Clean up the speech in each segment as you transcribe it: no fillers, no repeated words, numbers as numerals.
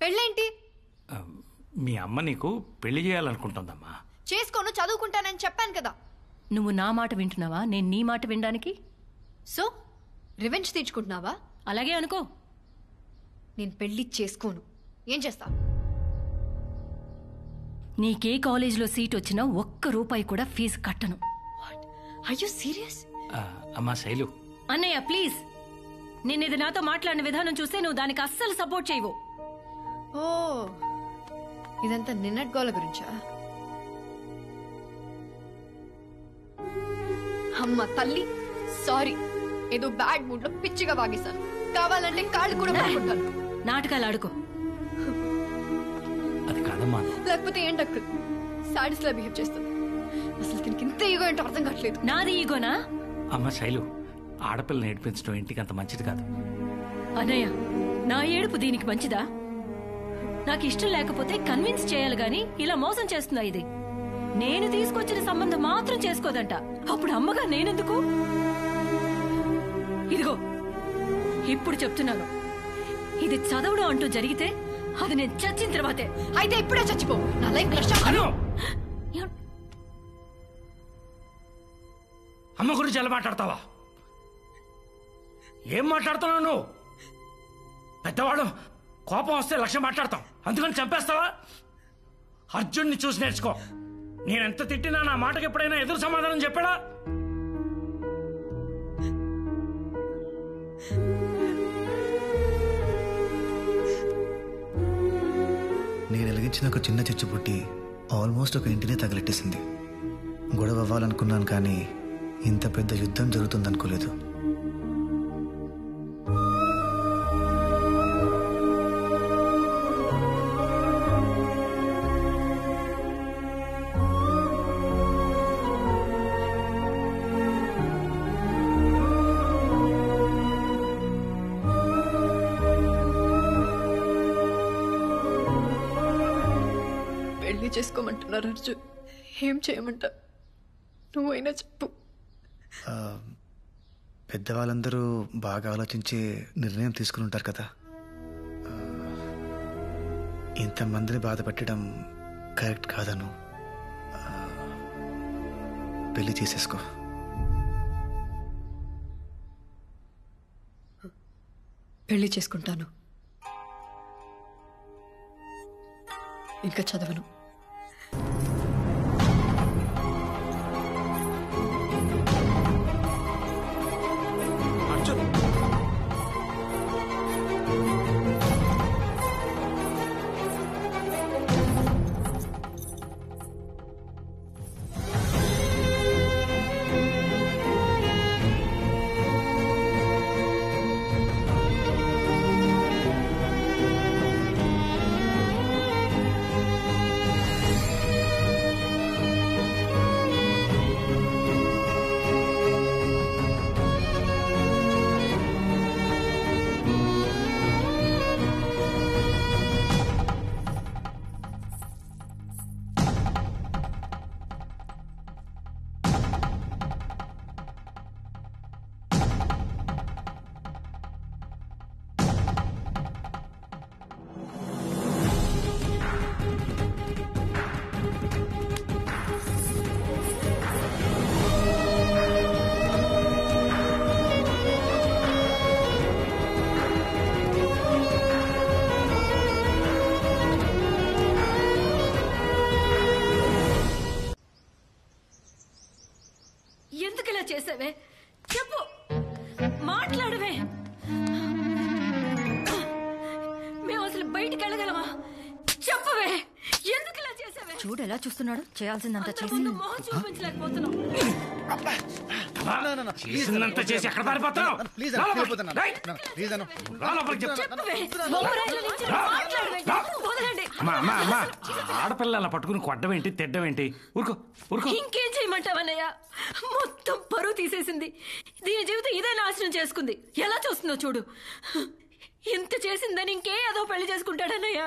పెళ్ళేంటి? మీ అమ్మ నీకు పెళ్లి చేయాలనుకుంటుందమ్మా. చేసుకోను, చదువుకుంటానని చెప్పాను కదా. నువ్వు నా మాట వింటున్నావా, నేను నీ మాట వినడానికి? సో రివెంజ్ తీర్చుకుంటున్నావా? అలాగే అనుకో. నేను పెళ్లి చేసుకోను. ఏం చేస్తా? నీకే కాలేజీలో సీట్ వచ్చినా ₹1 కూడా ఫీజు కట్టను. Are you serious? అమ్మా శైలు. అన్నయ్య ప్లీజ్, నిన్నిది నాతో మాట్లాడిన విధానం చూస్తే నువ్వు దానికి అస్సలు సపోర్ట్ చేయవు. ఓ, ఇదంతా నిన్నటి గోల గురించా? అమ్మ తల్లి, సారీ. ఏదో బ్యాడ్ మూడ్ లో పిచ్చిగా వాగేశాను. కావాలంటే కాళ్ళు కూడా పట్టుకుంటాను. నాటకాలు ఆడుకో. అది కాదమ్మా. లేకపోతే ఏంటక్కడ సాడిస్ లా బిహేవ్ చేస్తుంది. అసలు దీనికి ఇంత ఈగో ఏంటో అర్థం కావట్లేదు. నాది ఈగోనా? అమ్మ శైలు, ఆడపిల్లని ఏడిపించడం ఇంటికి అంత మంచిది కాదు. అన్నయ్య, నా ఏడుపు దీనికి మంచిదా? నాకు ఇష్టం లేకపోతే కన్విన్స్ చేయాలి గాని ఇలా మోసం చేస్తుందా ఇది? నేను తీసుకొచ్చిన సంబంధం మాత్రం చేసుకోదంట. అప్పుడు అమ్మగా నేనెందుకు? ఇదిగో ఇప్పుడు చెప్తున్నాను, ఇది చదవడం అంటూ జరిగితే అది నేను చచ్చిన తర్వాతే. అయితే ఇప్పుడే చచ్చిపో. నా లైఫ్ ప్రశాంతంగా. అమ్మ గురించి ఎలా మాట్లాడతావా? ఏం మాట్లాడుతున్నావు నువ్వు? పెద్దవాడు కోపం వస్తే 1,00,000 మాట్లాడతాం, అందుకని చంపేస్తావా? అర్జున్ని చూసి నేర్చుకో. నేనెంత తిట్టినా నా మాటకి ఎప్పుడైనా ఎదురు సమాధానం చెప్పాడా? నేను వెలిగించిన ఒక చిన్న చిచ్చు పుట్టి ఆల్మోస్ట్ ఒక ఇంటినే తగలెట్టేసింది. గొడవ అవ్వాలనుకున్నాను కానీ ఇంత పెద్ద యుద్ధం జరుగుతుందనుకోలేదు. పెళ్లి చేసుకోమంటున్నారు అర్జున్. ఏం చేయమంటా? నువ్వైనా చెప్పు. పెద్దవాళ్ళందరూ బాగా ఆలోచించి నిర్ణయం తీసుకుని ఉంటారు కదా. ఇంతమందిని బాధ పెట్టడం కరెక్ట్ కాదను. పెళ్లి చేసేసుకో. పెళ్లి చేసుకుంటాను. ఇంకా చదవను. ఎందుకు ఇలా చేసావే? చెప్పు, మాట్లాడవే. మేము అసలు బయటికి వెళ్ళగలమా? చెప్పవే, ఎందుకు ఇలా చేసావే? చూడు ఎలా చూస్తున్నాడు. చేయాల్సిందంతా చేసి మొహం చూపించలేకపోతున్నావు. చేసిందంత చేసి ఎక్కడ పారిపోతున్నావు? ఆడపిల్ల అలా పట్టుకుని కొట్టవేంటి, తిడ్డమేంటి? ఊరుకో ఊరుకో. ఇంకేం చేయమంటావన్నయ్య? మొత్తం పరువు తీసేసింది. దీని జీవితం ఇదే నాశనం చేసుకుంది. ఎలా చూస్తుందో చూడు. ఇంత చేసిందని ఇంకే ఏదో పెళ్లి చేసుకుంటాడన్నయ్య.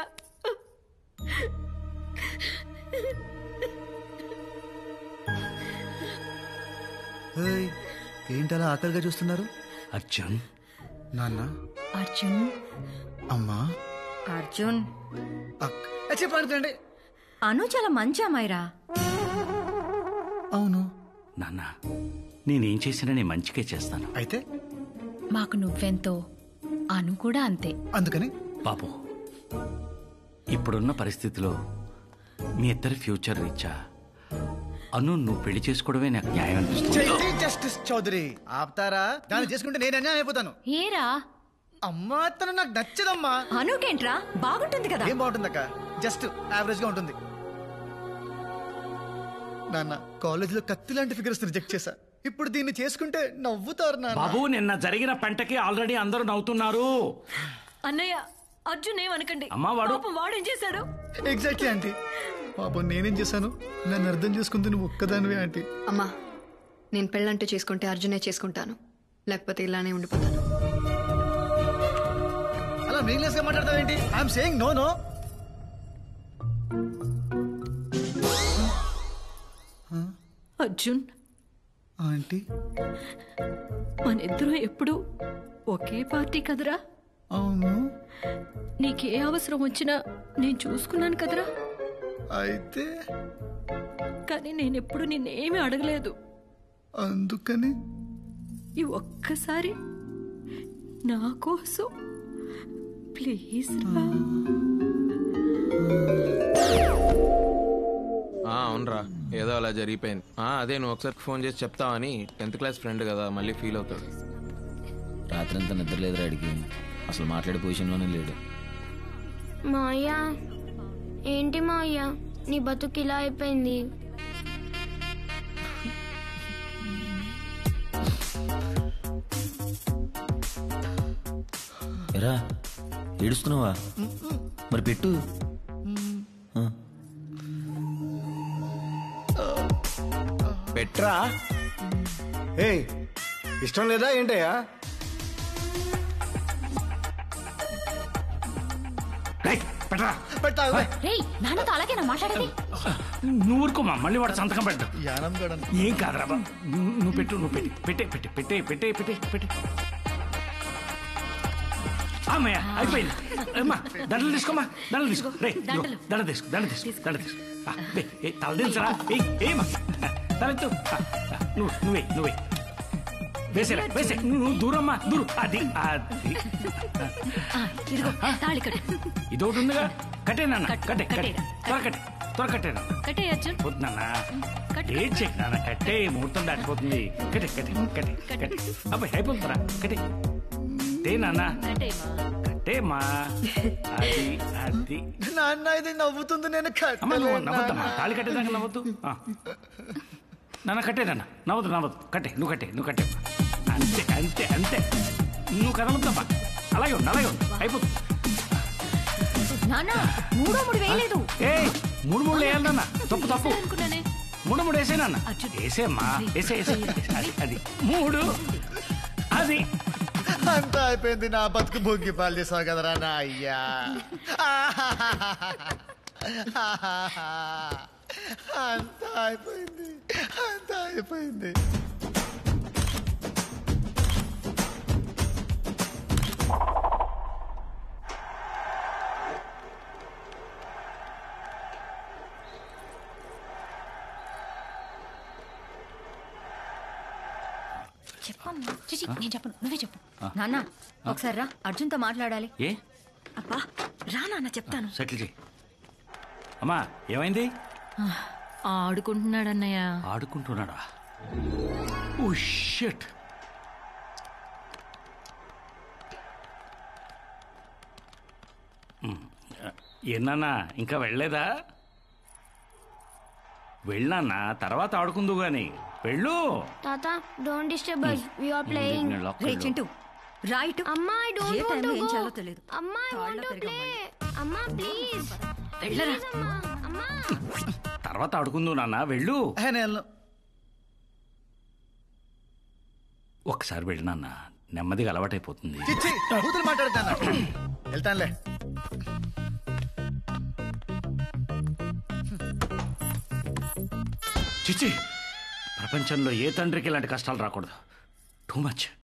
ఏంటలా ఆకలిగా చూస్తున్నారు? అర్జున్. నాన్న. అర్జున్. అమ్మా. అర్జున్ చెప్పండి. అను చాలా మంచి అమ్మాయిరా. అవును. నాన్న నేనేం చేసినా నేను మంచిగా చేస్తాను. అయితే మాకు నువ్వెంతో అను కూడా అంతే. అందుకని బాబు ఇప్పుడున్న పరిస్థితిలో మీ ఇద్దరి ఫ్యూచర్ రీచా అను నువ్వు పెళ్లి చేసుకోవడమే నాకు న్యాయం అనిపిస్తుంది. జస్టిస్ చౌదరి ఆపుతారా? దాన్ని చేసుకుంటే నేను అన్యాయం అయిపోతాను. ఏరా అమ్మా తను నాకు నచ్చదమ్మా. అనుకేంట్రా బాగుంటుంది కదా. ఏం బాగుంటుందక్క? జస్ట్ యావరేజ్ గా ఉంటుంది. నాన్న కాలేజీలో కత్తి లాంటి ఫిగర్స్ రిజెక్ట్ చేశా. ఇప్పుడు దీన్ని చేసుకుంటే నవ్వుతారు నాన్న. బాబు నిన్న జరిగిన పంటకి ఆల్రెడీ అందరూ నవ్వుతున్నారు. అన్నయ్య అర్జున్ ఏమనకండి. అమ్మా వాడు పాపం వాడేం చేశాడు? Exactly aunty. పాపం నేనేం చేశాను? నన్ను అర్థం చేసుకుంది నువ్వు ఒక్కదానివే ఆంటీ. అమ్మా నేను పెళ్ళంటూ చేసుకుంటే అర్జునే చేసుకుంటాను, లేకపోతే ఇలానే ఉండిపోతాను. అలా మీనింగ్లెస్ గా మాట్లాడతావేంటి? I'm saying no no. Arjun aunty మనిద్దరం ఎప్పుడు ఒకే పార్టీ కదరా. అవును. నీకే అవసరం వచ్చినా నేను చూసుకున్నాను కదరా. అయితే కానీ నేనెప్పుడు నిన్నేమీ అడగలేదు. అందుకని ఈ ఒక్కసారి నా కోసం ప్లీజ్ రా. అవునరా, ఏదో అలా జరిగిపోయింది. అదే నువ్వు ఒకసారి ఫోన్ చేసి చెప్తావని. 10th క్లాస్ ఫ్రెండ్ కదా, మళ్ళీ ఫీల్ అవుతాడు. రాత్రంతా నిద్ర లేదు రాడికి. అసలు మాట్లాడే పొజిషన్లోనే లేడు. మాయ ఏంటి మాయ, నీ బతుకు ఇలా అయిపోయింది? ఎరా ఏడుస్తున్నావా? మరి పెట్టు. పెట్రా. ఏయ్ ఇష్టం లేదా ఏంటయ్యా? రేయ్ నాన్నతో అలాగేనా మాట్లాడేది? నువ్వు ఊరుకోమా, మళ్ళీ వాడు సంతకం పెట్టు. యానం గడన్. ఏం కాదురా బాబు. నువ్వు పెట్టు, నువ్వు పెట్టే. అమ్మయ్య అయిపోయింది. అమ్మా దండలు తీసుకోమా, దండలు తీసుకో. రే దండ తీసుకో. తల దించరా. ఏమా తలెత్తు. నువ్వే వేసే. నువ్వు దూరమ్మా, దూరం. అది ఇదిగో తాళి కట్టు. ఇదొకటి ఉందిగా. కట్టేనా? కట్టే త్వర కట్టేనా? కట్టే అర్జున్. పోతున్నానా? ఏం చెక్ నాన్న, కట్టే. ముహూర్తం దాటిపోతుంది. కట్టే. అబ్బాయి అయిపోతుందిరా. కట్టే నాన్న, కట్టేమా. అది నాన్న ఇది నవ్వుతుంది. నేను అమ్మా నువ్వు నవ్వద్దమ్మా. తాళి కట్టేదాకా నవ్వద్దు. నాన్న కట్టేదన్నా, నవ్వద్దు. కట్టే, నువ్వు కట్టే. అంతే. నువ్వు కదలద్దమ్మా. అలాగే ఉండు. అయిపోతుంది. నాన్న 3 వేయలేదు. ఏ 3 వేయాలన్నా. తప్పు అనుకున్నానే. 3 వేసేనన్నా. వేసేమ్మా, వేసే. అది 3. అది అంతా అయిపోయింది. నా బతుకు భోగి పాలు చేసావు కదరా నా అయ్యా. అంతా అయిపోయింది. చెప్పమ్మా. చిచి నేను చెప్పను, నువ్వే చెప్పు. నాన్న ఒకసారి రా, అర్జున్తో మాట్లాడాలి. ఏ అబ్బా రా నాన్న, చెప్తాను. సెటిల్ చేయి. అమ్మా ఏమైంది? ఆడుకుంటున్నాడన్నయ్య. ఆడుకుంటున్నాడా? Oh shit. ఏనా ఇంకా వెళ్ళలేదా? వెళ్ళానా, తర్వాత ఆడుకుందు గాని. వెళ్ళు. తాత don't disturb us, we are playing. రే చింటూ రైట్. అమ్మా I don't want to ఏం go. చేయాలో తెలియదు. అమ్మా I want to play. అమ్మా ప్లీజ్. వెళ్ళరా. అమ్మా. తర్వాత ఆడుకుందు నాన్న. వెళ్ళు. ఒకసారి వెళ్ళినా నెమ్మదిగా అలవాటైపోతుంది. మాట్లాడతాను. వెళ్తానులే. చిచి, ప్రపంచంలో ఏ తండ్రికి ఇలాంటి కష్టాలు రాకూడదు. Too much.